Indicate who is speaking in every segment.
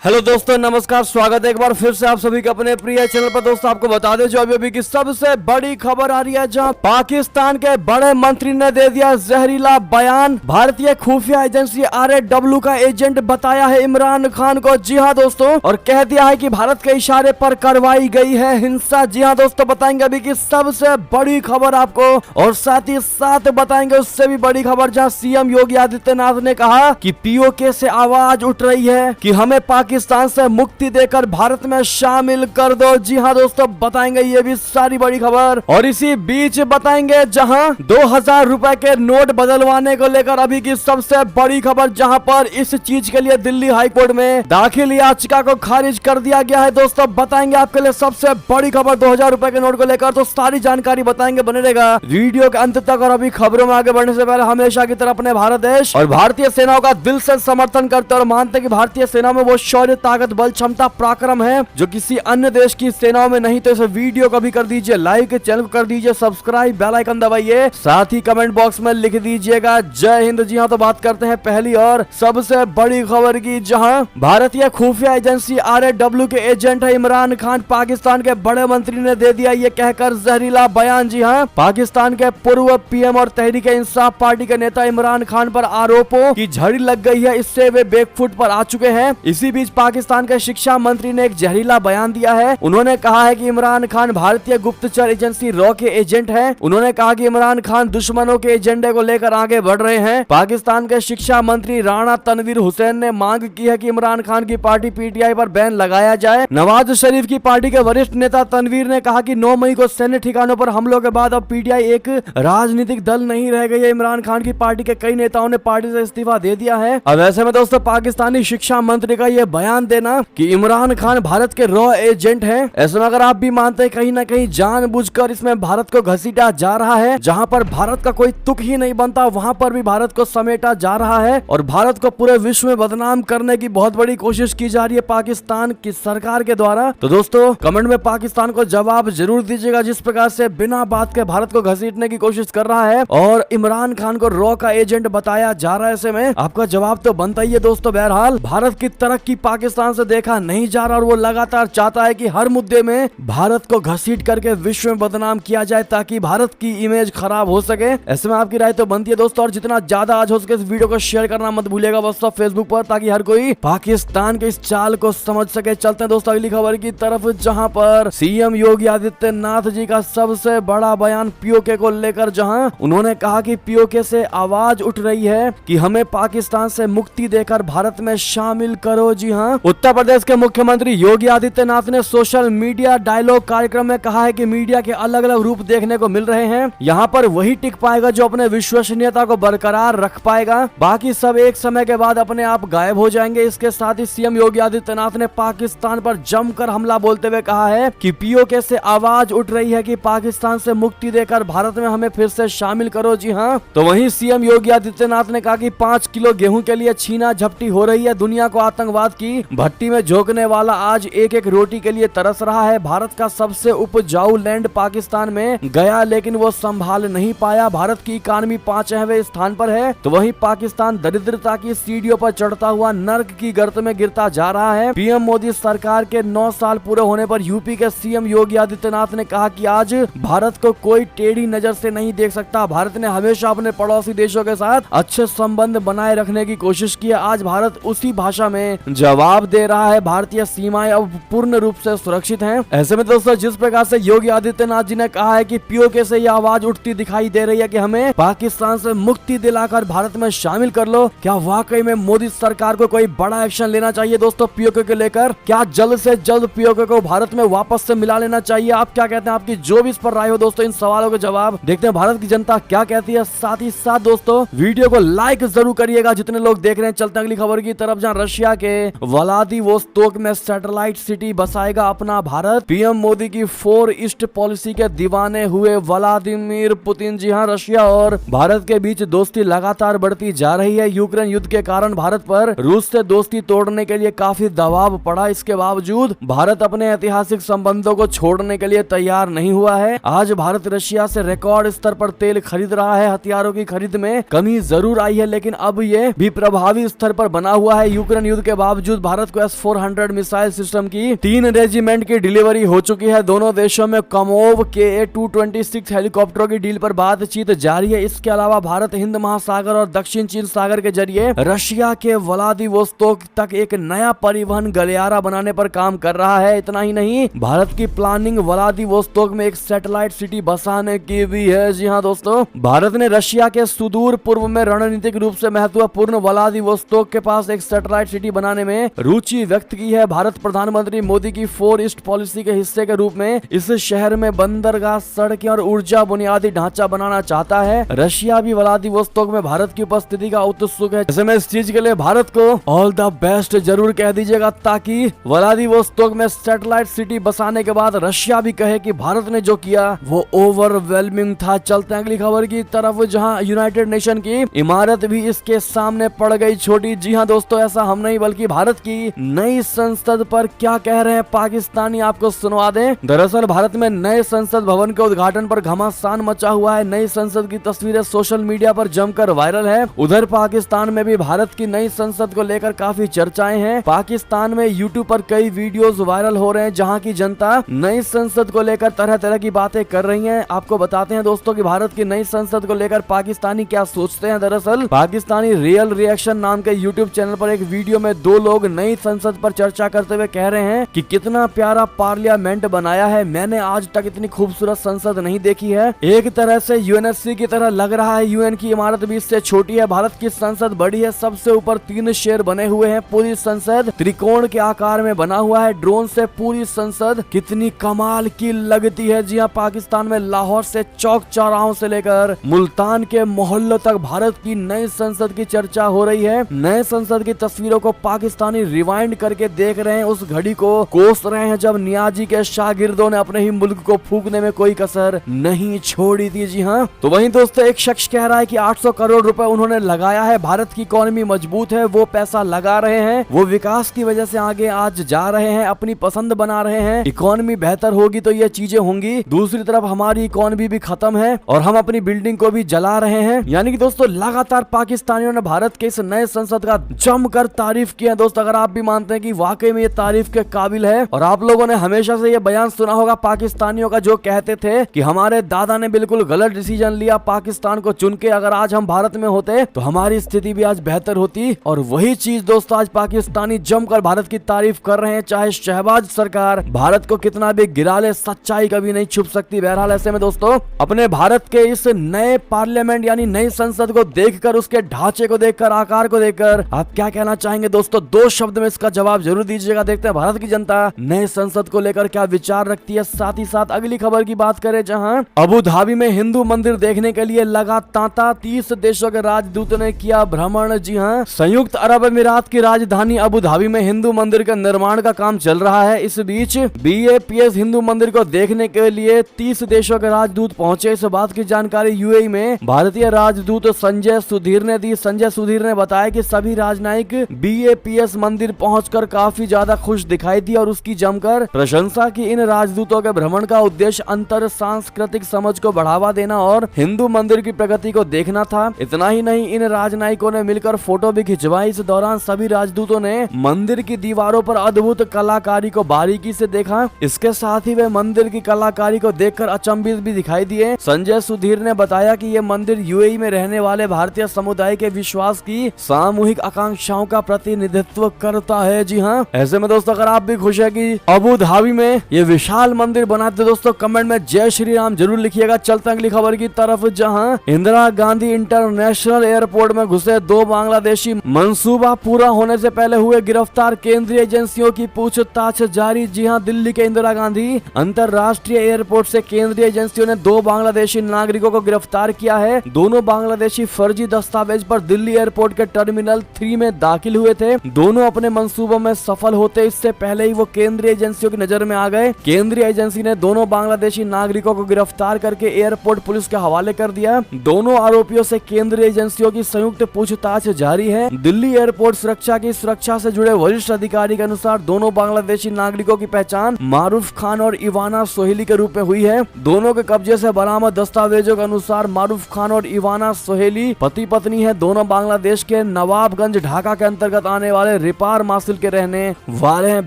Speaker 1: Hello दोस्तों, नमस्कार। स्वागत है एक बार फिर से आप सभी के अपने प्रिय चैनल पर। दोस्तों आपको बता दें जो अभी की सबसे बड़ी खबर आ रही है, जहां पाकिस्तान के बड़े मंत्री ने दे दिया जहरीला बयान। भारतीय खुफिया एजेंसी RAW का एजेंट बताया है इमरान खान को। जी हाँ दोस्तों, और कह दिया है कि भारत के इशारे पर करवाई गई है हिंसा। जी हाँ दोस्तों, बताएंगे अभी की सबसे बड़ी खबर आपको, और साथ ही साथ बताएंगे उससे भी बड़ी खबर, जहाँ CM योगी आदित्यनाथ ने कहा कि POK से आवाज उठ रही है कि हमें पाकिस्तान से मुक्ति देकर भारत में शामिल कर दो। जी हाँ दोस्तों, बताएंगे ये भी सारी बड़ी खबर। और इसी बीच बताएंगे जहां 2000 रुपए के नोट बदलवाने को लेकर अभी की सबसे बड़ी खबर, जहां पर इस चीज के लिए दिल्ली हाईकोर्ट में दाखिल याचिका को खारिज कर दिया गया है। दोस्तों बताएंगे आपके लिए सबसे बड़ी खबर 2000 रुपए के नोट को लेकर, तो सारी जानकारी बताएंगे, बने रहेगा वीडियो के अंत तक। और अभी खबरों में आगे बढ़ने से पहले हमेशा की तरह अपने भारत देश और भारतीय सेनाओं का दिल से समर्थन करते और मानते कि भारतीय सेना में वो शौर्य, ताकत, बल, क्षमता, पराक्रम है जो किसी अन्य देश की सेनाओं में नहीं। तो इस वीडियो को भी कर दीजिए लाइक, चैनल को कर दीजिए सब्सक्राइब, बेल आइकन दबाइए, साथ ही कमेंट बॉक्स में लिख दीजिएगा जय हिंद। जी हाँ, तो बात करते हैं पहली और सबसे बड़ी खबर की, जहां भारतीय खुफिया एजेंसी RAW के एजेंट है इमरान खान, पाकिस्तान के बड़े मंत्री ने दे दिया ये कहकर जहरीला बयान। जी हाँ, पाकिस्तान के पूर्व PM और तहरीक इंसाफ पार्टी के नेता इमरान खान पर आरोपों की झड़ी लग गई है, इससे वे बैकफुट पर आ चुके हैं। इसी बीच पाकिस्तान के शिक्षा मंत्री ने एक जहरीला बयान दिया है। उन्होंने कहा है कि इमरान खान भारतीय गुप्तचर एजेंसी रॉ के एजेंट हैं। उन्होंने कहा कि इमरान खान दुश्मनों के एजेंडे को लेकर आगे बढ़ रहे हैं। पाकिस्तान के शिक्षा मंत्री राणा तनवीर हुसैन ने मांग की है कि इमरान खान की पार्टी PTI पर बैन लगाया जाए। नवाज शरीफ की पार्टी के वरिष्ठ नेता तनवीर ने कहा कि 9 मई को सैन्य ठिकानों पर हमलों के बाद अब PTI एक राजनीतिक दल नहीं रह गई है। इमरान खान की पार्टी के कई नेताओं ने पार्टी से इस्तीफा दे दिया है। अब ऐसे में दोस्तों पाकिस्तानी शिक्षा मंत्री का ये बयान देना कि इमरान खान भारत के रॉ एजेंट हैं, ऐसे में अगर आप भी मानते हैं कहीं ना कहीं जानबूझकर इसमें भारत को घसीटा जा रहा है, जहां पर भारत का कोई तुक ही नहीं बनता वहां पर भी भारत को समेटा जा रहा है और भारत को पूरे विश्व में बदनाम करने की बहुत बड़ी कोशिश की जा रही है पाकिस्तान की सरकार के द्वारा। तो दोस्तों कमेंट में पाकिस्तान को जवाब जरूर दीजिएगा, जिस प्रकार से बिना बात के भारत को घसीटने की कोशिश कर रहा है और इमरान खान को रॉ का एजेंट बताया जा रहा है। ऐसे में आपका जवाब तो बनता ही है दोस्तों। बहरहाल भारत की तरक्की पाकिस्तान से देखा नहीं जा रहा और वो लगातार चाहता है कि हर मुद्दे में भारत को घसीट करके विश्व में बदनाम किया जाए ताकि भारत की इमेज खराब हो सके। ऐसे में आपकी राय तो बनती है दोस्तों, और जितना ज्यादा आज हो सके इस वीडियो को शेयर करना मत भूलिएगा व्हाट्सएप, फेसबुक पर, ताकि हर कोई पाकिस्तान के इस चाल को समझ सके। चलते हैं दोस्तों अगली खबर की तरफ, जहां पर CM योगी आदित्यनाथ जी का सबसे बड़ा बयान POK को लेकर, जहां उन्होंने कहा कि POK से आवाज उठ रही है कि हमें पाकिस्तान से मुक्ति देकर भारत में शामिल करो। जी हाँ, उत्तर प्रदेश के मुख्यमंत्री योगी आदित्यनाथ ने सोशल मीडिया डायलॉग कार्यक्रम में कहा है कि मीडिया के अलग अलग रूप देखने को मिल रहे हैं। यहाँ पर वही टिक पाएगा जो अपने विश्वसनीयता को बरकरार रख पाएगा, बाकी सब एक समय के बाद अपने आप गायब हो जाएंगे। इसके साथ ही CM योगी आदित्यनाथ ने पाकिस्तान पर जमकर हमला बोलते हुए कहा है कि POK से आवाज उठ रही है कि पाकिस्तान से मुक्ति देकर भारत में हमें फिर से शामिल करो। जी हाँ, तो वहीं CM योगी आदित्यनाथ ने कहा कि 5 किलो गेहूं के लिए छीना झपटी हो रही है। दुनिया को आतंकवाद की भट्टी में झोंकने वाला आज एक एक रोटी के लिए तरस रहा है। भारत का सबसे उपजाऊ लैंड पाकिस्तान में गया, लेकिन वो संभाल नहीं पाया। भारत की इकानमी 5वें स्थान पर है, तो वहीं पाकिस्तान दरिद्रता की सीढ़ियों पर चढ़ता हुआ नर्क की गर्त में गिरता जा रहा है। PM मोदी सरकार के 9 साल पूरे होने पर यूपी के CM योगी आदित्यनाथ ने कहा कि आज भारत को कोई टेढ़ी नजर से नहीं देख सकता। भारत ने हमेशा अपने पड़ोसी देशों के साथ अच्छे संबंध बनाए रखने की कोशिश की है। आज भारत उसी भाषा में जवाब दे रहा है। भारतीय सीमाएं अब पूर्ण रूप से सुरक्षित हैं। ऐसे में दोस्तों जिस प्रकार से योगी आदित्यनाथ जी ने कहा है कि POK से यह आवाज उठती दिखाई दे रही है कि हमें पाकिस्तान से मुक्ति दिलाकर भारत में शामिल कर लो, क्या वाकई में मोदी सरकार को कोई बड़ा एक्शन लेना चाहिए दोस्तों POK को लेकर? क्या जल्द से जल्द POK को भारत में वापस से मिला लेना चाहिए? आप क्या कहते हैं? आपकी जो भी इस पर राय हो दोस्तों, इन सवालों के जवाब देखते हैं भारत की जनता क्या कहती है। साथ ही साथ दोस्तों वीडियो को लाइक जरूर करिएगा जितने लोग देख रहे हैं। चलते हैं अगली खबर की तरफ, जहां रशिया के व्लादिवोस्तोक में सैटेलाइट सिटी बसाएगा अपना भारत। PM मोदी की 4 ईस्ट पॉलिसी के दीवाने हुए व्लादिमीर पुतिन। जी हां, रशिया और भारत के बीच दोस्ती लगातार बढ़ती जा रही है। यूक्रेन युद्ध के कारण भारत पर रूस से दोस्ती तोड़ने के लिए काफी दबाव पड़ा। इसके बावजूद भारत अपने ऐतिहासिक संबंधों को छोड़ने के लिए तैयार नहीं हुआ है। आज भारत रशिया से रिकॉर्ड स्तर पर तेल खरीद रहा है। हथियारों की खरीद में कमी जरूर आई है, लेकिन अब ये भी प्रभावी स्तर पर बना हुआ है। यूक्रेन युद्ध के बावजूद बावजूद भारत को S-400 मिसाइल सिस्टम की 3 रेजिमेंट की डिलीवरी हो चुकी है। दोनों देशों में कमोव KA-226 हेलीकॉप्टरों की डील पर बातचीत जारी है। इसके अलावा भारत हिंद महासागर और दक्षिण चीन सागर के जरिए रशिया के व्लादिवोस्तोक तक एक नया परिवहन गलियारा बनाने पर काम कर रहा है। इतना ही नहीं, भारत की प्लानिंग व्लादिवोस्तोक में एक सैटेलाइट सिटी बसाने की भी है। जी हाँ दोस्तों, भारत ने रशिया के सुदूर पूर्व में रणनीतिक रूप से महत्वपूर्ण व्लादिवोस्तोक के पास एक सैटेलाइट सिटी बनाने में रुचि व्यक्त की है। भारत प्रधानमंत्री मोदी की 4 ईस्ट पॉलिसी के हिस्से के रूप में इस शहर में बंदरगाह, सड़कें और ऊर्जा बुनियादी ढांचा बनाना चाहता है। रशिया भी व्लादिवोस्तोक में भारत की उपस्थिति का उत्सुक है। जैसे मैं इस चीज के लिए भारत को ऑल द बेस्ट जरूर कह दीजिएगा, ताकि व्लादिवोस्तोक में सैटेलाइट सिटी बसाने के बाद रशिया भी कहे कि भारत ने जो किया वो ओवरवेलमिंग था। चलते हैं अगली खबर की तरफ, जहां यूनाइटेड नेशन की इमारत भी इसके सामने पड़ गई छोटी। जी हाँ दोस्तों, ऐसा हम नहीं बल्कि भारत की नई संसद पर क्या कह रहे हैं पाकिस्तानी, आपको सुनवा दें। दरअसल भारत में नए संसद भवन के उद्घाटन पर घमासान मचा हुआ है। नई संसद की तस्वीरें सोशल मीडिया पर जमकर वायरल है। उधर पाकिस्तान में भी भारत की नई संसद को लेकर काफी चर्चाएं हैं। पाकिस्तान में यूट्यूब पर कई वीडियोस वायरल हो रहे हैं, जहां की जनता नई संसद को लेकर तरह तरह की बातें कर रही है। आपको बताते हैं दोस्तों कि भारत की नई संसद को लेकर पाकिस्तानी क्या सोचते हैं। दरअसल पाकिस्तानी रियल रिएक्शन नाम के यूट्यूब चैनल पर एक वीडियो में 2 लोग नई संसद पर चर्चा करते हुए कह रहे हैं कि कितना प्यारा पार्लियामेंट बनाया है, मैंने आज तक इतनी खूबसूरत संसद नहीं देखी है। एक तरह से यूएनएससी की तरह लग रहा है। यूएन की इमारत भी इससे छोटी है। भारत की संसद बड़ी है, सबसे ऊपर 3 शेर बने हुए हैं। पूरी संसद त्रिकोण के आकार में बना हुआ है। ड्रोन से पूरी संसद कितनी कमाल की लगती है। जी हाँ, पाकिस्तान में लाहौर से चौक चौराहों से लेकर मुल्तान के मोहल्लों तक भारत की नई संसद की चर्चा हो रही है। नए संसद की तस्वीरों को पाकिस्तानी रिवाइंड करके देख रहे हैं, उस घड़ी को कोस रहे हैं जब नियाजी के शागिर्दों ने अपने ही मुल्क को फूकने में कोई कसर नहीं छोड़ी थी। जी हाँ, तो वहीं दोस्तों एक शख्स कह रहा है कि 800 करोड़ रुपए उन्होंने लगाया है, भारत की इकोनॉमी मजबूत है, वो पैसा लगा रहे हैं, वो विकास की वजह से आगे आज जा रहे हैं, अपनी पसंद बना रहे हैं। इकोनॉमी बेहतर होगी तो ये चीजें होंगी। दूसरी तरफ हमारी इकोनॉमी भी खत्म है और हम अपनी बिल्डिंग को भी जला रहे हैं। यानी कि दोस्तों लगातार पाकिस्तानियों ने भारत के इस नए संसद का जमकर तारीफ किया है। दोस्तों अगर आप भी मानते हैं कि वाकई में ये तारीफ के काबिल है, और आप लोगों ने हमेशा से ये बयान सुना होगा पाकिस्तानियों का जो कहते थे कि हमारे दादा ने बिल्कुल गलत डिसीजन लिया पाकिस्तान को चुन के, अगर आज हम भारत में होते तो हमारी स्थिति भी आज बेहतर होती। और वही चीज दोस्तों आज पाकिस्तानी जमकर भारत की तारीफ कर रहे हैं। चाहे शहबाज सरकार भारत को कितना भी गिरा ले, सच्चाई कभी नहीं छुप सकती। बहरहाल ऐसे में दोस्तों अपने भारत के इस नए पार्लियामेंट यानी नई संसद को देखकर, उसके ढांचे को देखकर, आकार को देखकर आप क्या कहना चाहेंगे दोस्तों? 2 शब्द में इसका जवाब जरूर दीजिएगा। देखते हैं भारत की जनता नए संसद को लेकर क्या विचार रखती है। साथ ही साथ अगली खबर की बात करें, जहां अबू धाबी में हिंदू मंदिर देखने के लिए लगा तांता, 30 देशों के राजदूतों ने किया भ्रमण। जी हां, संयुक्त अरब अमीरात की राजधानी अबू धाबी में हिंदू मंदिर का निर्माण का काम चल रहा है। इस बीच BAPS हिंदू मंदिर को देखने के लिए 30 देशों के राजदूत पहुंचे। इस बात की जानकारी यूएई में भारतीय राजदूत संजय सुधीर ने दी। संजय सुधीर ने बताया कि सभी राजनयिक BAPS मंदिर पहुंचकर काफी ज्यादा खुश दिखाई दी और उसकी जमकर प्रशंसा की। इन राजदूतों के भ्रमण का उद्देश्य अंतर सांस्कृतिक समझ को बढ़ावा देना और हिंदू मंदिर की प्रगति को देखना था। इतना ही नहीं, इन राजनयिकों ने मिलकर फोटो भी खिंचवाई। इस दौरान सभी राजदूतों ने मंदिर की दीवारों पर अद्भुत कलाकारी को बारीकी से देखा। इसके साथ ही वे मंदिर की कलाकारी को देखकर अचंभित भी दिखाई दिए। संजय सुधीर ने बताया कि ये मंदिर यूएई में रहने वाले भारतीय समुदाय के विश्वास की सामूहिक आकांक्षाओं का प्रतिनिधित्व करता है। जी हाँ, ऐसे में दोस्तों अगर आप भी खुश है कि अबू धाबी में ये विशाल मंदिर बनाते, दोस्तों कमेंट में जय श्री राम जरूर लिखिएगा। चलते अगली खबर की तरफ, जहां इंदिरा गांधी इंटरनेशनल एयरपोर्ट में घुसे 2 बांग्लादेशी, मंसूबा पूरा होने से पहले हुए गिरफ्तार, केंद्रीय एजेंसियों की पूछताछ जारी। जी हां, दिल्ली के इंदिरा गांधी अंतरराष्ट्रीय एयरपोर्ट से केंद्रीय एजेंसियों ने 2 बांग्लादेशी नागरिकों को गिरफ्तार किया है। दोनों बांग्लादेशी फर्जी दस्तावेज पर दिल्ली एयरपोर्ट के टर्मिनल 3 में दाखिल हुए थे। दोनों अपने मंसूबों में सफल होते इससे पहले ही वो केंद्रीय एजेंसियों की नजर में आ गए। केंद्रीय एजेंसी ने दोनों बांग्लादेशी नागरिकों को गिरफ्तार करके एयरपोर्ट पुलिस के हवाले कर दिया। दोनों आरोपियों से केंद्रीय एजेंसियों की संयुक्त पूछताछ जारी है। दिल्ली एयरपोर्ट सुरक्षा से जुड़े वरिष्ठ अधिकारी के अनुसार दोनों बांग्लादेशी नागरिकों की पहचान मारूफ खान और इवाना सोहेली के रूप में हुई है। दोनों के कब्जे से बरामद दस्तावेजों के अनुसार मारूफ खान और इवाना सोहेली पति पत्नी है। दोनों बांग्लादेश के नवाबगंज ढाका के अंतर्गत आने वाले रिपार मासिल के रहने वाले हैं।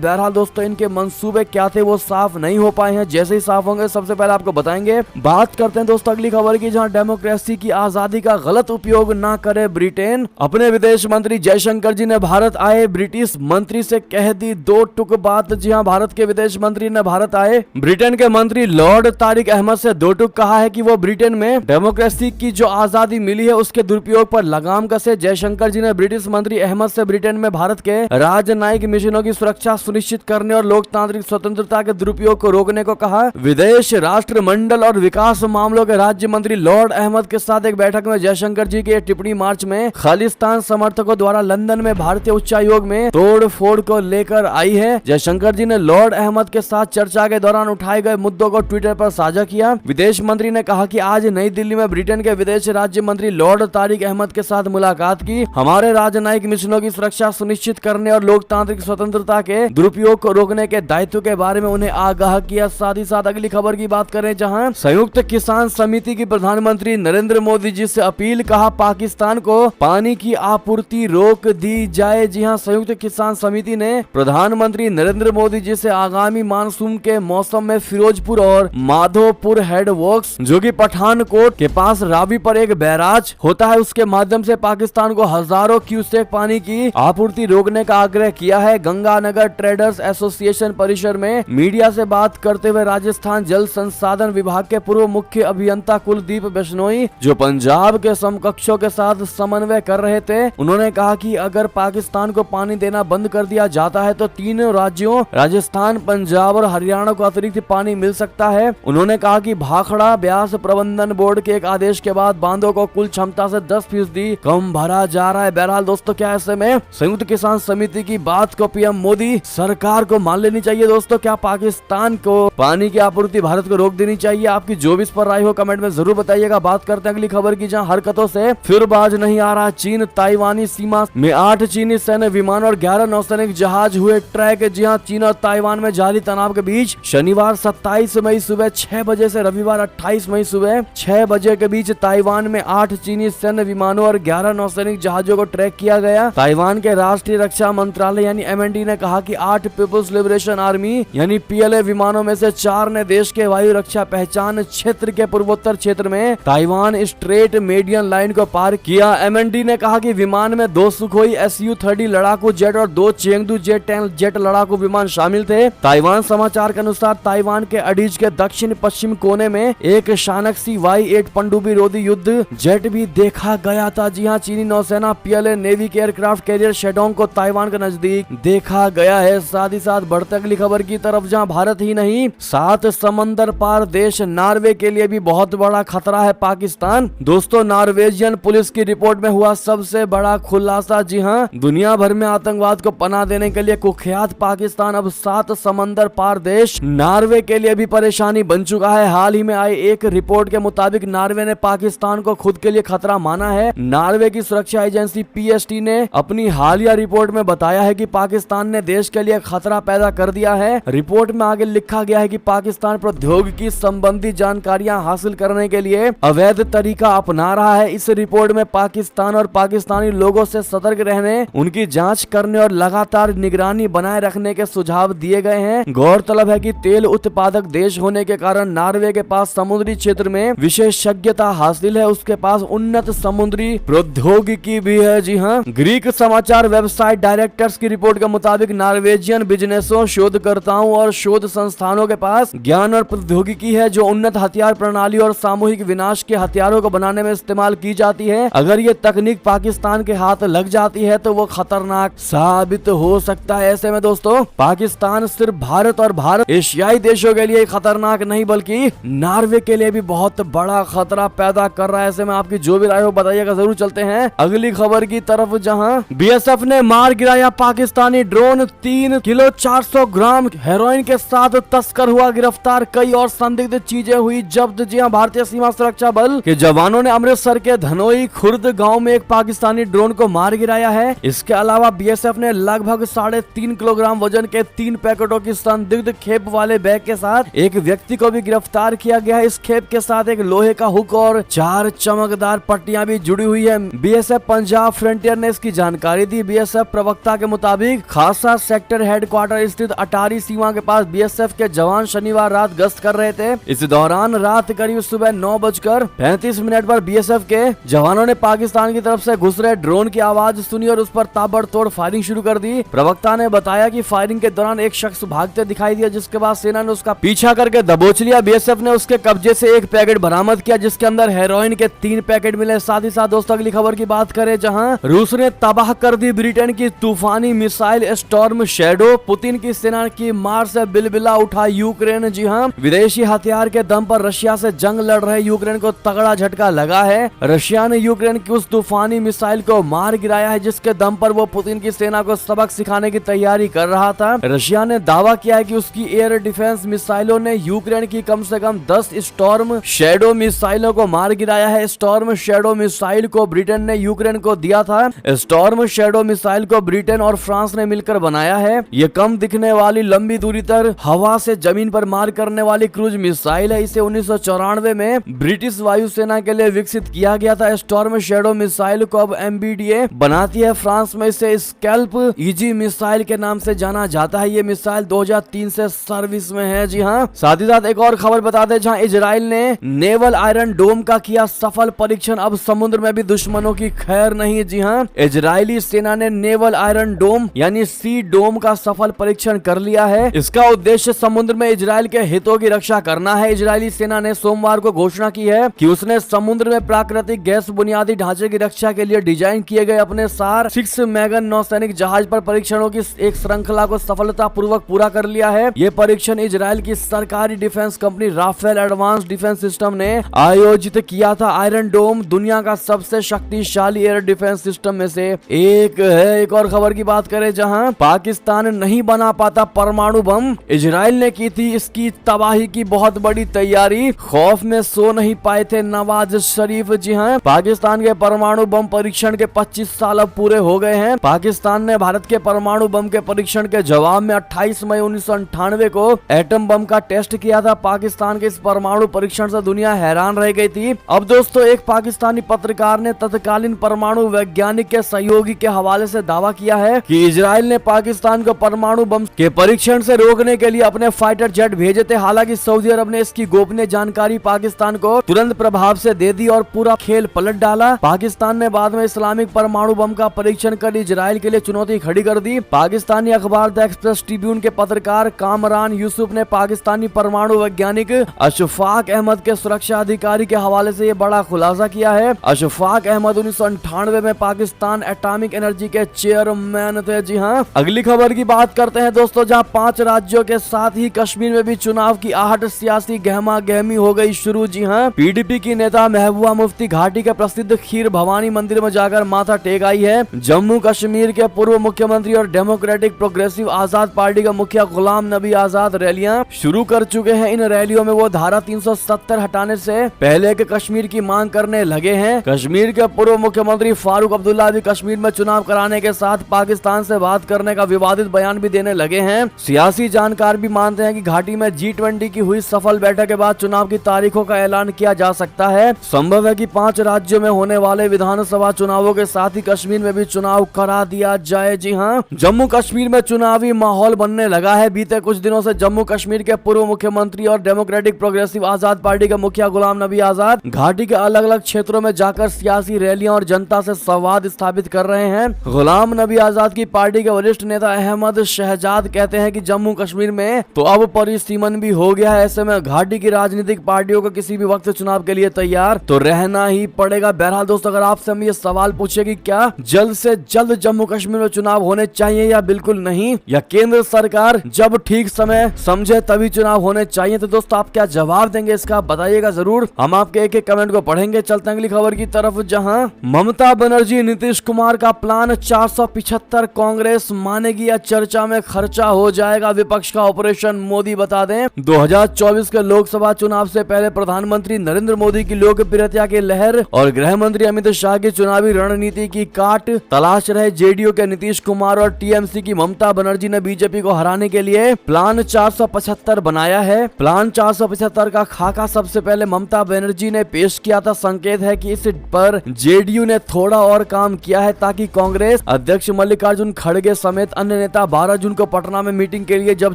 Speaker 1: बहरहाल दोस्तों इनके मंसूबे क्या थे वो साफ नहीं हो पाए हैं, जैसे ही साफ होंगे सबसे पहले आपको बताएंगे। बात करते हैं दोस्तों अगली खबर की, जहां डेमोक्रेसी की आजादी का गलत उपयोग ना करे ब्रिटेन। अपने विदेश मंत्री जयशंकर जी ने भारत आए ब्रिटिश मंत्री से कह दी दो टुक बात। जी हां, भारत के विदेश मंत्री ने भारत आए ब्रिटेन के मंत्री लॉर्ड तारिक अहमद से दो टुक कहा है कि वो ब्रिटेन में डेमोक्रेसी की जो आजादी मिली है उसके दुरुपयोग पर लगाम कसे। जयशंकर जी ने ब्रिटिश मंत्री अहमद से ब्रिटेन में भारत के राजनयिक मिशनों की सुरक्षा सुनिश्चित करने और लोकतांत्रिक स्वतंत्रता के दुरुपयोग को रोकने को कहा। विदेश राष्ट्रमंडल और विकास मामलों के राज्य मंत्री लॉर्ड अहमद के साथ एक बैठक में जयशंकर जी की टिप्पणी मार्च में खालिस्तान समर्थकों द्वारा लंदन में भारतीय उच्चायोग में तोड़ फोड़ को लेकर आई है। जयशंकर जी ने लॉर्ड अहमद के साथ चर्चा के दौरान उठाए गए मुद्दों को ट्विटर पर साझा किया। विदेश मंत्री ने कहा कि आज नई दिल्ली में ब्रिटेन के विदेश राज्य मंत्री लॉर्ड तारिक अहमद के साथ मुलाकात की। हमारे राजनयिक मिशनों की सुरक्षा सुनिश्चित करने और लोकतांत्रिक स्वतंत्रता के दुरुपयोग को रोकने के दायित्व के बारे में उन्हें आगाह किया। साथ ही साथ अगली खबर की बात करें, जहां संयुक्त किसान समिति की प्रधानमंत्री नरेंद्र मोदी जी से अपील, कहा पाकिस्तान को पानी की आपूर्ति रोक दी जाए। जी हां, संयुक्त किसान समिति ने प्रधानमंत्री नरेंद्र मोदी जी से आगामी मानसून के मौसम में फिरोजपुर और माधोपुर हेड वर्क्स जो कि पठानकोट के पास रावी पर एक बैराज होता है उसके माध्यम से पाकिस्तान को हजारों क्यूसेक पानी की आपूर्ति रोकने का आग्रह किया है। गंगानगर ट्रेडर्स एसोसिएशन परिसर में मीडिया से बात करते हुए राजस्थान जल संसाधन विभाग के पूर्व मुख्य अभियंता कुलदीप बिश्नोई, जो पंजाब के समकक्षों के साथ समन्वय कर रहे थे, उन्होंने कहा कि अगर पाकिस्तान को पानी देना बंद कर दिया जाता है तो तीनों राज्यों राजस्थान, पंजाब और हरियाणा को अतिरिक्त पानी मिल सकता है। उन्होंने कहा कि भाखड़ा ब्यास प्रबंधन बोर्ड के एक आदेश के बाद बांधों को कुल क्षमता से 10% कम भरा जा रहा है। बहरहाल दोस्तों क्या ऐसे में संयुक्त किसान समिति की बात को पीएम मोदी सरकार को मान लेनी चाहिए? दोस्तों क्या पाकिस्तान को पानी की आपूर्ति भारत को रोक देनी चाहिए? आपकी जो भी इस पर राय हो कमेंट में जरूर बताइएगा। बात करते हैं अगली खबर की, जहां हरकतों से फिर बाज नहीं आ रहा चीन। ताइवानी सीमा में 8 चीनी सैन्य विमान और 11 नौसैनिक जहाज हुए ट्रैक। जी हां, चीन और ताइवान में जारी तनाव के बीच शनिवार 27 मई सुबह 6 बजे से रविवार 28 मई सुबह 6 बजे के बीच ताइवान में 8 चीनी सैन्य विमानों और 11 नौसैनिक जहाजों को ट्रैक किया गया। ताइवान के राष्ट्रीय रक्षा मंत्रालय यानी MND ने कहा कि 8 पीपुल्स लिबरेशन आर्मी यानी PLA विमानों में से 4 ने देश के वायु रक्षा पहचान क्षेत्र के पूर्वोत्तर क्षेत्र में ताइवान स्ट्रेट मीडियन लाइन को पार किया। MND ने कहा कि विमान में 2 सुखोई Su-30 लड़ाकू जेट और 2 चेंगडू J-10 जेट लड़ाकू विमान शामिल थे। ताइवान समाचार के अनुसार ताइवान के अडीज के दक्षिण पश्चिम कोने में एक शानक्सी Y-8 पनडुब्बी रोधी युद्ध जेट भी देखा गया था। जी हां, चीनी नौसेना PLA नेवी के एयरक्राफ्ट कैरियर शेडोंग को ताइवान के नजदीक देखा गया है। साथ ही साथ बढ़ते अगली खबर की तरफ, जहां भारत ही नहीं 7 समंदर पार देश नॉर्वे के लिए भी बहुत बड़ा खतरा है पाकिस्तान। दोस्तों नॉर्वेजियन पुलिस की रिपोर्ट में हुआ सबसे बड़ा खुलासा। जी हां, दुनिया भर में आतंकवाद को पनाह देने के लिए कुख्यात पाकिस्तान अब 7 समंदर पार देश नॉर्वे के लिए भी परेशानी बन चुका है। हाल ही में आई एक रिपोर्ट के मुताबिक नॉर्वे ने पाकिस्तान को खुद के लिए खतरा माना है। नॉर्वे की सुरक्षा एजेंसी PST ने अपनी हालिया रिपोर्ट में बताया है कि पाकिस्तान ने देश के लिए खतरा पैदा कर दिया है। रिपोर्ट में आगे लिखा गया है कि पाकिस्तान प्रौद्योगिकी संबंधी जानकारियां हासिल करने के लिए अवैध तरीका अपना रहा है। इस रिपोर्ट में पाकिस्तान और पाकिस्तानी लोगों से सतर्क रहने, उनकी जांच करने और लगातार निगरानी बनाए रखने के सुझाव दिए गए हैं। गौरतलब है कि तेल उत्पादक देश होने के कारण नॉर्वे के पास समुद्री क्षेत्र में विशेषज्ञता हासिल है। उसके पास उन्नत समुद्री प्रौद्योगिकी भी है। जी हाँ, ग्रीक समाचार वेबसाइट डायरेक्टर्स की रिपोर्ट के मुताबिक नॉर्वेजियन बिजनेसों, शोधकर्ताओं और शोध संस्थानों के पास ज्ञान और प्रौद्योगिकी है जो उन्नत हथियार प्रणाली और सामूहिक विनाश के हथियारों को बनाने में इस्तेमाल की जाती है। अगर ये तकनीक पाकिस्तान के हाथ लग जाती है तो वो खतरनाक साबित हो सकता है। ऐसे में दोस्तों पाकिस्तान सिर्फ भारत और भारत एशियाई देशों के लिए खतरनाक नहीं बल्कि नॉर्वे के लिए भी बहुत बड़ा खतरा पैदा कर रहा है। ऐसे में आपकी जो भी राय हो बताइएगा। जरूर चलते हैं अगली खबर की तरफ, जहां BSF ने मार गिराया Pakistani drone. 3 kilo 400 gram heroin के साथ तस्कर हुआ गिरफ्तार। कई और संदिग्ध चीजें हुई जब्त। जी हां, भारतीय सीमा सुरक्षा बल के जवानों ने अमृतसर के धनोई खुर्द गांव में एक पाकिस्तानी ड्रोन को मार गिराया है। इसके अलावा BSF ने लगभग 3.5 किलोग्राम वजन के 3 पैकेटों की संदिग्ध खेप वाले बैग के साथ एक व्यक्ति को भी गिरफ्तार किया गया है। इस खेप के साथ एक लोहे का हुक और 4 चमकदार पट्टियां भी जुड़ी हुई है। BSF पंजाब फ्रंटियर ने इसकी जानकारी दी। BSF बीएसएफ प्रवक्ता के मुताबिक खासा सेक्टर हेडक्वार्टर स्थित अटारी सीमा के पास बीएसएफ के जवान शनिवार रात गश्त कर रहे थे। इस दौरान रात करीब सुबह 9:35 पर बीएसएफ के जवानों ने पाकिस्तान की तरफ से घुस रहे ड्रोन की आवाज सुनी और उस पर ताबड़तोड़ फायरिंग शुरू कर दी। प्रवक्ता ने बताया कि फायरिंग के दौरान एक शख्स भागते दिखाई दिया, जिसके बाद सेना ने उसका पीछा करके दबोच लिया। बीएसएफ ने उसके कब्जे से एक पैकेट बरामद किया, जिसके अंदर हेरोइन के 3 पैकेट मिले। साथ ही साथ दोस्तों अगली खबर की बात करें, जहां रूस ने तबाह कर दी ब्रिटेन की तूफानी मिसाइल स्टॉर्म शैडो। पुतिन की सेना की मार से बिलबिला उठा यूक्रेन। जी हां, विदेशी हथियार के दम पर रशिया से जंग लड़ रहे यूक्रेन को तगड़ा झटका लगा है। रशिया ने यूक्रेन की उस तूफानी मिसाइल को मार गिराया है, जिसके दम पर वो पुतिन की सेना को सबक सिखाने की तैयारी कर रहा था। रशिया ने दावा किया है कि उसकी एयर डिफेंस मिसाइलों ने यूक्रेन की कम से कम 10 स्टॉर्म शैडो मिसाइलों को मार गिराया है। स्टॉर्म शैडो मिसाइल को ब्रिटेन ने यूक्रेन को दिया था। स्टॉर्म शैडो मिसाइल को ब्रिटेन और फ्रांस ने मिलकर बनाया है। ये कम दिखने वाली लंबी दूरी तक हवा से जमीन पर मार करने वाली क्रूज मिसाइल है। इसे 1994 में ब्रिटिश वायुसेना के लिए विकसित किया गया था। स्टॉर्म शैडो मिसाइल को अब एमबीडीए बनाती है। फ्रांस में इसे स्कैल्प इजी मिसाइल के नाम से जाना जाता है। ये मिसाइल 2003 से सर्विस में है। जी हाँ, साथ ही साथ एक और खबर बता दें, जहां इजराइल ने नेवल आयरन डोम का किया सफल परीक्षण। अब समुद्र में भी दुश्मनों की खैर नहीं। जी हाँ, इजरायली सेना ने नेवल आयरन डोम यानी सी डोम का सफल परीक्षण कर लिया है। इसका उद्देश्य समुद्र में इजराइल के हितों की रक्षा करना है। इजरायली सेना ने सोमवार को घोषणा की है कि उसने समुद्र में प्राकृतिक गैस बुनियादी ढांचे की रक्षा के लिए डिजाइन किए गए अपने सार 6 मैगन नौसैनिक जहाज पर परीक्षणों की एक श्रृंखला को सफलतापूर्वक पूरा कर लिया है। ये परीक्षण इजराइल की सरकारी defence company Rafael advance defence system ने आयोजित किया था। आयरन डोम दुनिया का सबसे शक्तिशाली एयर डिफेंस सिस्टम में से एक है। एक और खबर की बात करें, जहां पाकिस्तान नहीं बना पाता परमाणु बम, इजराइल ने की थी इसकी तबाही की बहुत बड़ी तैयारी। खौफ में सो नहीं पाए थे नवाज शरीफ। जी हाँ, पाकिस्तान के परमाणु बम परीक्षण के 25 साल अब पूरे हो गए हैं। पाकिस्तान ने भारत के परमाणु बम के परीक्षण के जवाब में 28 मई 1998 को एटम बम का टेस्ट किया था। पाकिस्तान के इस परमाणु परीक्षण से दुनिया हैरान रह गई थी। अब दोस्तों एक पाकिस्तानी पत्रकार ने तत्कालीन परमाणु वैज्ञानिक के सहयोगी के हवाले से दावा किया है कि इजराइल ने पाकिस्तान को परमाणु बम के परीक्षण से रोकने के लिए अपने फाइटर जेट भेजे थे। हालांकि सऊदी अरब ने इसकी गोपनीय जानकारी पाकिस्तान को तुरंत प्रभाव से दे दी और पूरा खेल पलट डाला। पाकिस्तान ने बाद में इस्लामिक परमाणु बम का परीक्षण कर इजराइल के लिए चुनौती खड़ी कर दी। पाकिस्तानी अखबार द एक्सप्रेस ट्रिब्यून के पत्रकार कामरान यूसुफ ने पाकिस्तानी परमाणु वैज्ञानिक अशफाक अहमद के सुरक्षा अधिकारी के हवाले से ये बड़ा खुलासा किया है। अशफाक अहमद 1998 में पाकिस्तान एटॉमिक एनर्जी के चेयरमैन थे। जी हाँ, अगली खबर की बात करते हैं दोस्तों, जहां 5 राज्यों के साथ ही कश्मीर में भी चुनाव की आहट, सियासी गहमा गहमी हो गई शुरू। जी हाँ, पीडीपी की नेता महबूबा मुफ्ती घाटी के प्रसिद्ध खीर भवानी मंदिर में जाकर माथा टेक आई है। जम्मू कश्मीर के पूर्व मुख्यमंत्री और डेमोक्रेटिक प्रोग्रेसिव आजाद पार्टी का मुखिया गुलाम नबी आजाद रैलियां शुरू कर चुके हैं। इन रैलियों में वो धारा 370 हटाने से पहले के कश्मीर की मांग करने लगे हैं। कश्मीर के पूर्व मुख्यमंत्री फारूक अब्दुल्ला भी कश्मीर में चुनाव कराने के साथ पाकिस्तान से बात करने का विवादित बयान भी देने लगे हैं। सियासी जानकार भी मानते हैं कि घाटी में G20 की हुई सफल बैठक के बाद चुनाव की तारीखों का ऐलान किया जा सकता है। संभव है कि 5 राज्यों में होने वाले विधानसभा चुनावों के साथ ही कश्मीर में भी चुनाव करा दिया जाए। जी हाँ, जम्मू कश्मीर में चुनावी माहौल बनने लगा है। बीते कुछ दिनों से जम्मू कश्मीर के पूर्व मुख्यमंत्री और डेमोक्रेटिक प्रोग्रेसिव आजाद पार्टी के मुखिया गुलाम नबी आजाद घाटी के अलग अलग क्षेत्रों में जाकर सियासी रैलियां और जनता से संवाद स्थापित कर रहे हैं। गुलाम नबी आजाद की पार्टी के वरिष्ठ नेता अहमद शहजाद कहते हैं कि जम्मू कश्मीर में तो अब परिसीमन भी हो गया है। ऐसे में घाटी की राजनीतिक पार्टियों को किसी भी वक्त चुनाव के लिए तैयार तो रहना ही पड़ेगा। बहरहाल दोस्तों, अगर आपसे हम ये सवाल पूछे कि क्या जल्द से जल्द जम्मू कश्मीर में चुनाव होने चाहिए या बिल्कुल नहीं, या केंद्र सरकार जब ठीक समय समझे तभी चुनाव होने चाहिए, तो दोस्तों आप क्या जवाब देंगे इसका बताइएगा जरूर। हम आपके एक एक कमेंट को पढ़ेंगे। चलते हैं अगली खबर की तरफ, जहां ममता बनर्जी नीतीश कुमार का प्लान 475 कांग्रेस मानेगी या चर्चा में खर्चा हो जाएगा। विपक्ष का ऑपरेशन मोदी। बता दें 2024 के लोकसभा चुनाव से पहले प्रधानमंत्री नरेंद्र मोदी की लोकप्रियता की लहर और गृह मंत्री अमित शाह की चुनावी रणनीति की काट तलाश रहे जेडीयू के नीतीश कुमार और टीएमसी की ममता बनर्जी ने बीजेपी को हराने के लिए प्लान 475 बनाया है। प्लान 475 का खाका सबसे पहले ममता बनर्जी ने पेश किया था। संकेत है कि इस पर जेडीयू ने थोड़ा और काम किया है ताकि कांग्रेस अध्यक्ष मल्लिकार्जुन खड़गे समेत अन्य नेता 12 जून को पटना में मीटिंग के लिए जब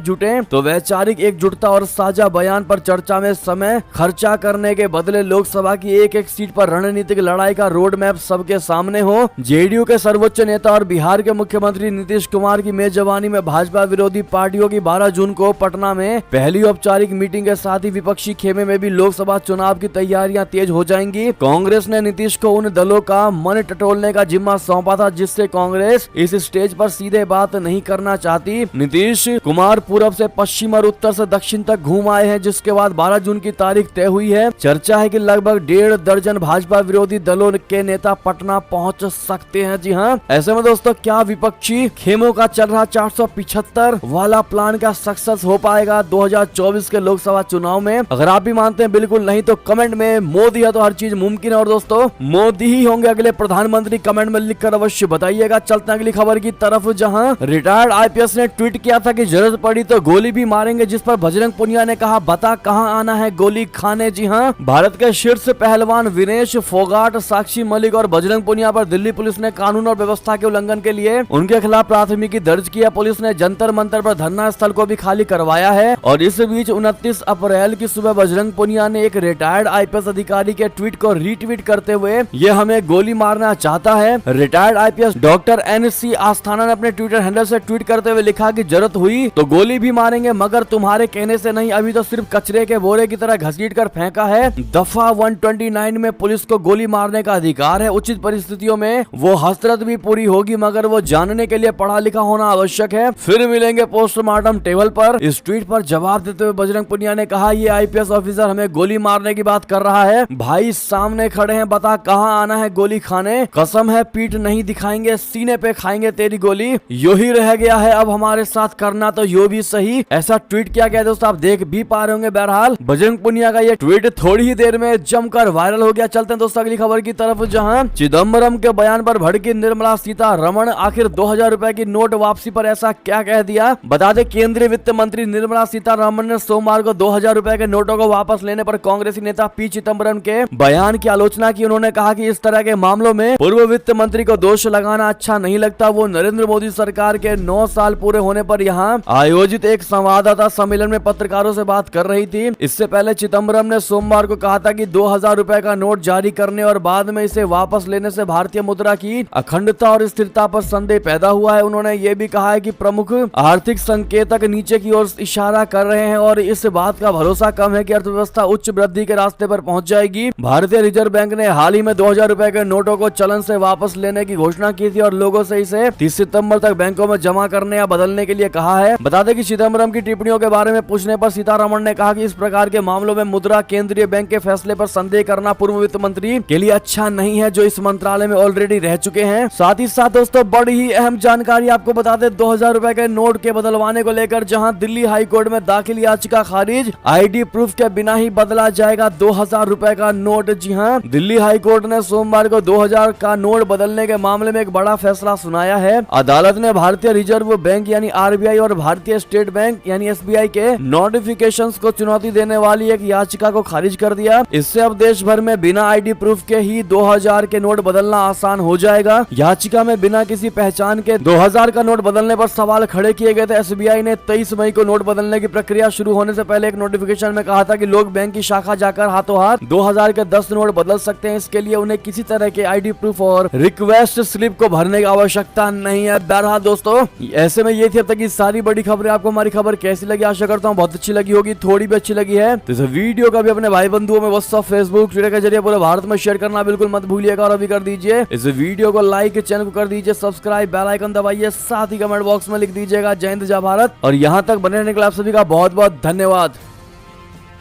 Speaker 1: जुटे तो वैचारिक एकजुटता और साझा बयान पर चर्चा में समय खर्चा करने के बदले लोकसभा की एक एक सीट पर रणनीतिक लड़ाई का रोड मैप सबके सामने हो। जेडीयू के सर्वोच्च नेता और बिहार के मुख्यमंत्री नीतीश कुमार की मेजबानी में भाजपा विरोधी पार्टियों की 12 जून को पटना में पहली औपचारिक मीटिंग के साथ ही विपक्षी खेमे में भी लोकसभा चुनाव की तैयारियां तेज हो जाएंगी। कांग्रेस ने नीतीश को उन दलों का मन टटोलने का जिम्मा सौंपा था जिससे कांग्रेस इस स्टेज पर सीधे बात नहीं करना चाहती। नीतीश कुमार पूर्व से पश्चिम और उत्तर से दक्षिण तक घूम आए हैं, जिसके बाद 12 जून की तारीख तय हुई है। चर्चा है कि लगभग 1.5 दर्जन भाजपा विरोधी दलों के नेता पटना पहुंच सकते हैं। जी हाँ, ऐसे में दोस्तों क्या विपक्षी खेमों का चल रहा 475 वाला प्लान का सक्सेस हो पाएगा 2024 के लोकसभा चुनाव में? अगर आप भी मानते हैं बिल्कुल नहीं तो कमेंट में मोदी है तो हर चीज मुमकिन है, और दोस्तों मोदी ही होंगे अगले प्रधानमंत्री, कमेंट में लिखकर अवश्य बताइएगा। चलते हैं अगली खबर की तरफ, जहां रिटायर्ड आईपीएस ने ट्वीट किया था कि जरूरत पड़ी तो गोली भी मारेंगे, जिस पर बजरंग पुनिया ने कहा बता कहां आना है गोली खाने। जी हां, भारत के शीर्ष पहलवान विनेश फोगाट, साक्षी मलिक और बजरंग पुनिया पर दिल्ली पुलिस ने कानून और व्यवस्था के उल्लंघन के लिए उनके खिलाफ प्राथमिकी दर्ज किया। पुलिस ने जंतर मंतर पर धरना स्थल को भी खाली करवाया है। और इस बीच 29 अप्रैल की सुबह बजरंग पुनिया ने एक रिटायर्ड आईपीएस अधिकारी के ट्वीट को रीट्वीट करते हुए ये हमें गोली मारना चाहता है। रिटायर्ड आईपीएस डॉक्टर NC आस्थाना ने अपने ट्विटर हैंडल से ट्वीट करते हुए लिखा कि जरूरत हुई तो गोली भी मारेंगे, मगर तुम्हारे कहने से नहीं, अभी तो सिर्फ कचरे के बोरे की तरह घसीट कर फेंका है। दफा 129 में पुलिस को गोली मारने का अधिकार है। उचित परिस्थितियों में वो हसरत भी पूरी होगी, मगर वो जानने के लिए पढ़ा लिखा होना आवश्यक है। फिर मिलेंगे पोस्टमार्टम टेबल पर। इस ट्वीट पर जवाब देते हुए बजरंग पुनिया ने कहा ये आईपीएस ऑफिसर हमें गोली मारने की बात कर रहा है। भाई सामने खड़े हैं, बता कहां आना है गोली खाने। कसम है पीठ नहीं दिखाएंगे, सीने पे खाएंगे तेरी गोली। यो ही रह गया है अब हमारे साथ करना तो यो भी सही। ऐसा ट्वीट किया गया दोस्तों, आप देख भी पा रहे होंगे। बहरहाल बजरंग पुनिया का ये ट्वीट थोड़ी ही देर में जमकर वायरल हो गया। चलते हैं दोस्तों अगली खबर की तरफ, जहां चिदम्बरम के बयान पर भड़की निर्मला सीतारमण, आखिर 2000 रुपए की नोट वापसी पर ऐसा क्या कह दिया? बता दें केंद्रीय वित्त मंत्री निर्मला सीतारमण ने सोमवार को 2000 रुपए के नोटों को वापस लेने पर कांग्रेसी नेता पी चिदम्बरम के बयान की आलोचना की। उन्होंने कहा कि इस तरह के मामलों में पूर्व वित्त मंत्री को दोष लगाना अच्छा नहीं लगता। वो नरेंद्र मोदी सरकार के 9 साल पूरे होने पर यहाँ आयोजित एक संवाददाता सम्मेलन में पत्रकारों से बात कर रही थी। इससे पहले चिदम्बरम ने सोमवार को कहा था कि 2000 रुपए का नोट जारी करने और बाद में इसे वापस लेने से भारतीय मुद्रा की अखंडता और स्थिरता पर संदेह पैदा हुआ है। उन्होंने ये भी कहा है कि प्रमुख आर्थिक संकेतक नीचे की ओर इशारा कर रहे हैं और इस बात का भरोसा कम है कि अर्थव्यवस्था उच्च वृद्धि के रास्ते पर पहुंच जाएगी। भारतीय रिजर्व बैंक ने हाल ही में 2000 रुपए के नोटों को चलन से वापस लेने की घोषणा की थी और लोगों से इसे 30 सितंबर तक बैंकों में जमा करने या बदलने के लिए कहा है। बता दें कि चिदम्बरम की टिप्पणियों के बारे में पूछने पर सीतारमण ने कहा कि इस प्रकार के मामलों में मुद्रा केंद्रीय बैंक के फैसले पर संदेह करना पूर्व वित्त मंत्री के लिए अच्छा नहीं है, जो इस मंत्रालय में ऑलरेडी रह चुके हैं। साथ ही साथ दोस्तों बड़ी ही अहम जानकारी आपको बता दें 2000 रुपए के नोट के बदलवाने को लेकर, जहां दिल्ली हाई कोर्ट में दाखिल याचिका खारिज। आईडी प्रूफ के बिना ही बदला जाएगा 2000 रुपए का नोट। जी हां, दिल्ली हाई कोर्ट ने सोमवार को 2000 का नोट बदलने के मामले में एक बड़ा फैसला सुनाया है। अदालत ने भारतीय रिजर्व बैंक यानी RBI और भारतीय स्टेट बैंक यानी SBI के नोटिफिकेशंस को चुनौती देने वाली एक याचिका को खारिज कर दिया। इससे अब देश भर में बिना आईडी प्रूफ के ही 2000 के नोट बदलना आसान हो जाएगा। याचिका में बिना किसी पहचान के 2000 का नोट बदलने पर सवाल खड़े किए गए थे। SBI ने 23 मई को नोट बदलने की प्रक्रिया शुरू होने से पहले एक नोटिफिकेशन में कहा था कि लोग बैंक की शाखा जाकर हाथों हाथ 2000 के 10 नोट बदल सकते हैं। इसके लिए उन्हें किसी तरह के आईडी प्रूफ और रिक्वेस्ट स्लिप को भरने की आवश्यकता नहीं है। बहरहाल दोस्तों ऐसे में ये थी अब तक की सारी बड़ी खबरें। आपको हमारी खबर कैसी लगी? आशा करता हूँ बहुत अच्छी लगी होगी, थोड़ी भी अच्छी लगी है तो इस वीडियो का भी अपने भाई बंधुओं में व्हाट्सएप, फेसबुक, ट्विटर के जरिए पूरे भारत में शेयर करना बिल्कुल मत भूलिएगा। और अभी कर दीजिए इस वीडियो को लाइक, चैनल को कर दीजिए सब्सक्राइब, बेल आइकन दबाइए, साथ ही कमेंट बॉक्स में लिख दीजिएगा जय हिंद जय भारत। और यहाँ तक बने रहने के लिए आप सभी का बहुत बहुत धन्यवाद।